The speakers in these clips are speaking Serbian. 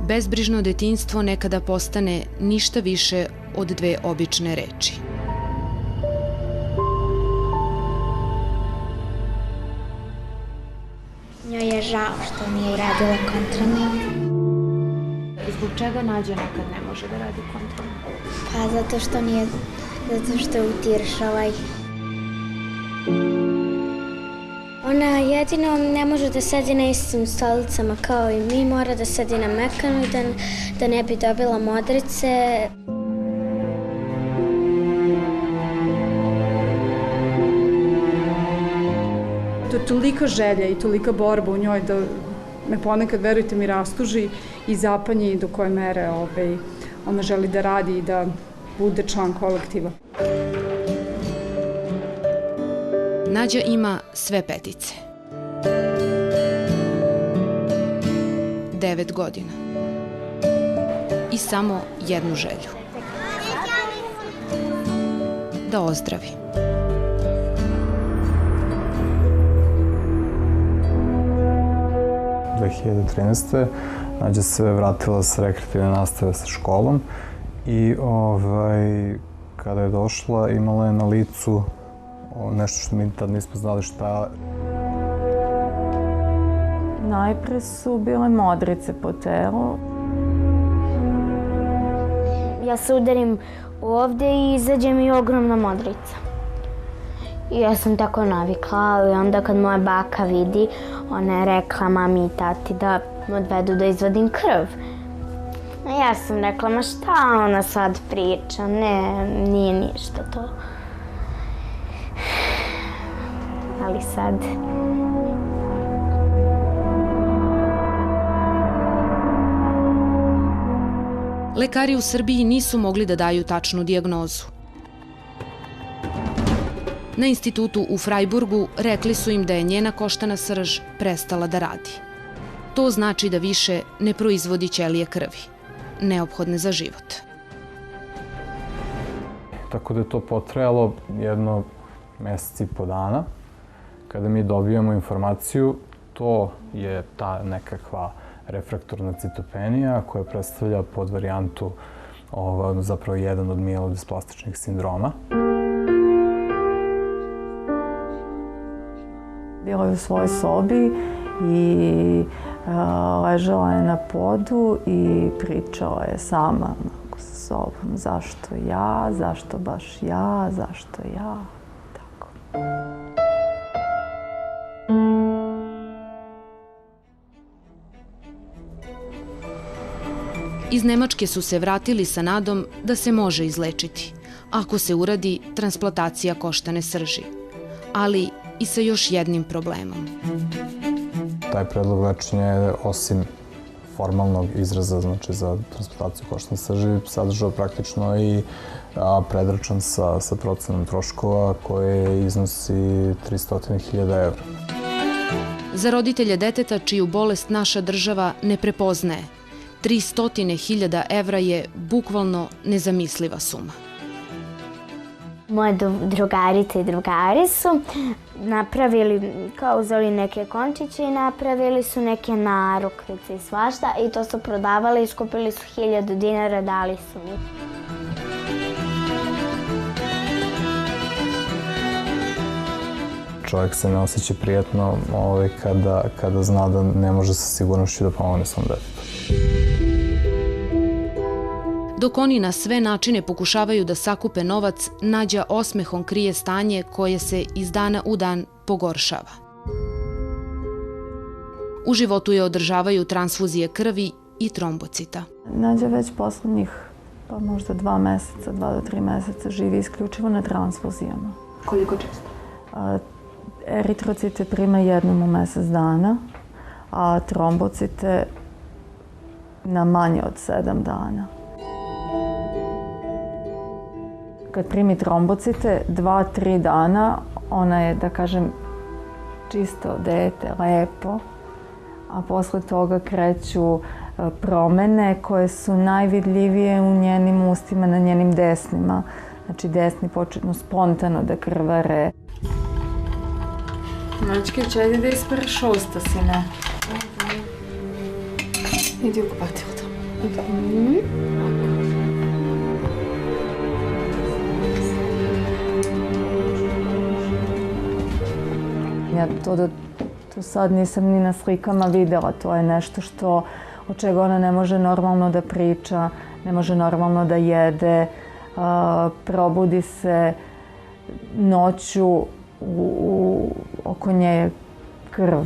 Bezbrižno detinjstvo nekada postane ništa više od dve obične reči. Njoj je žao što nije radila kontrolno. Zbog čega Nađa nekad ne može da radi kontrolno? Pa zato što je u Tiršovoj. Ona jedino ne može da sedi na istim stolicama kao i mi, mora da sedi na mekanu da ne bi dobila modrice. To je tolika želja i tolika borba u njoj da me ponekad, verujte mi, rastuži i zapanji do koje mere ona želi da radi i da bude član kolektiva. Nađa ima sve petice. 9 godina. I samo jednu želju. Da ozdravi. U 2013. Nađa se vratila sa rekreativne nastave sa školom i kada je došla imala je na licu nešto što mi tad nismo znali šta. Najpre su bile modrice po telu. Ja se udarim ovde i izađe mi ogromna modrica. I ja sam tako navikla, ali onda kad moja baka vidi, ona je rekla mami i tati da me odvedu da izvadim krv. A ja sam rekla, ma šta ona sad priča, ne, nije ništa to. Ali sad... Lekari u Srbiji nisu mogli da daju tačnu dijagnozu. Na institutu u Frajburgu rekli su im da je njena koštana srž prestala da radi. To znači da više ne proizvodi ćelije krvi, neophodne za život. Tako da je to potrajalo jedno mesec i po dana. Kada mi dobijamo informaciju, to je ta nekakva refraktorna citopenija koja predstavlja podvarijantu, zapravo jedan od mielodisplastičnih sindroma. Bila je u svojoj sobi i ležala je na podu i pričala je sama sa sobom. Zašto ja, zašto baš ja, zašto ja, tako. Iz Nemačke su se vratili sa nadom da se može izlečiti, ako se uradi transplantacija koštane srži, ali i sa još jednim problemom. Taj predlog lečenja je, osim formalnog izraza, znači za transplantaciju koštane srži, sadržao praktično i predračun sa procenom troškova koje iznosi 300.000 evra. Za roditelje deteta čiju bolest naša država ne prepoznaje, 300.000 evra je bukvalno nezamisliva suma. Moje drugarice i drugari su napravili, kao uzeli neke končiće i napravili su neke narukvice i svašta i to su prodavali, iskupili su 1000 dinara, dali su mi. Čovjek se ne osjeća prijatno kada zna da ne može sa sigurnošću da pomogne svom detetu. Dok oni na sve načine pokušavaju da sakupe novac, Nađa osmehom krije stanje koje se iz dana u dan pogoršava. U životu je održavaju transfuzije krvi i trombocita. Nađa već poslednjih, pa možda 2 meseca, 2 do 3 meseca živi isključivo na transfuzijama. Koliko često? Eritrocite prima jednom u mesec dana, a trombocite na manje od 7 dana. Kad primi trombocite, 2-3 dana, ona je, da kažem, čisto dete, lepo, a posle toga kreću promene koje su najvidljivije u njenim ustima, na njenim desnima. Znači desni početno spontano da krvare. Mačkić, ajde da ispereš usta, sine. Idi u kupatilo to. Ja to do sad nisam ni na slikama videla. To je nešto od čega ona ne može normalno da priča, ne može normalno da jede, probudi se noću, oko nje je krv.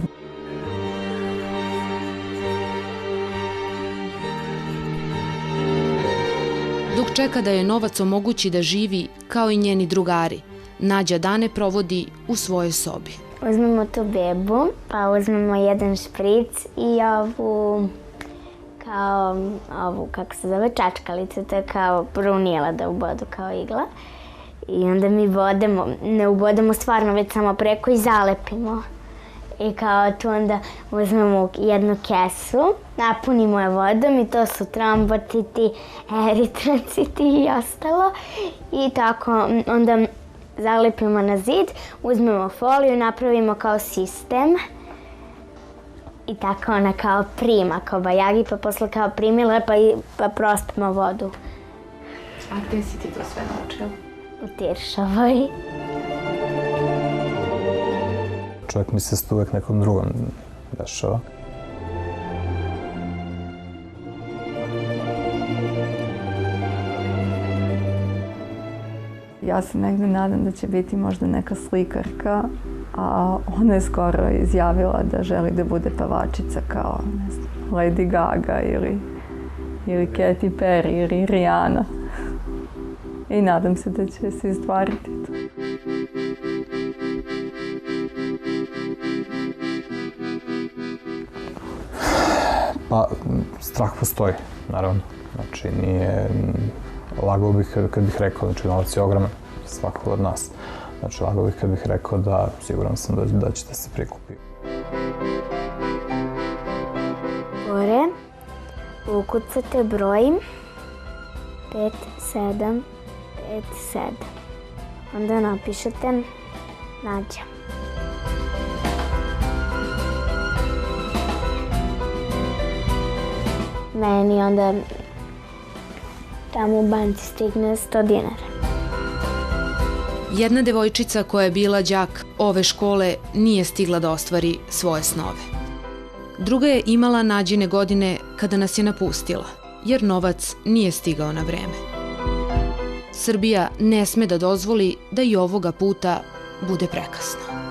Dok čeka da je novac omogući da živi kao i njeni drugari, Nađa dane provodi u svojoj sobi. Uzmemo tu bebu, pa uzmemo jedan špric i kako se zove, čačkalicu, to je kao brunijela da ubodu kao igla. I onda mi ne ubodemo stvarno, već samo preko i zalepimo. I kao tu onda uzmemo jednu kesu, napunimo je vodom i to su trombociti, eritrociti i ostalo. I tako onda zalepimo na zid, uzmemo foliju, napravimo kao sistem. I tako ona kao prima, kao bajagi, pa posle kao primila, pa prospimo vodu. A gde si ti to sve naučila? U Tiršovoj. Čovjek misli da se to uvek nekom drugom dešava. Ja se negde nadam da će biti možda neka slikarka, a ona je skoro izjavila da želi da bude pevačica kao, ne znam, Lady Gaga ili Katy Perry ili Rihanna. I nadam se da će se istvariti to. Pa, strah postoji, naravno. Znači, nije... Lagao bih kad bih rekao, znači, novac je ogroman svakog od nas. Znači, lagao bih kad bih rekao da siguran sam da ćete se prikupi. Gore ukucate broj 5757. Onda napišete Nađa. Meni onda tamo u banci stigne 100 dinara. Jedna devojčica koja je bila đak ove škole nije stigla da ostvari svoje snove. Druga je imala Nađine godine kada nas je napustila, jer novac nije stigao na vreme. Srbija ne sme da dozvoli da i ovoga puta bude prekasno.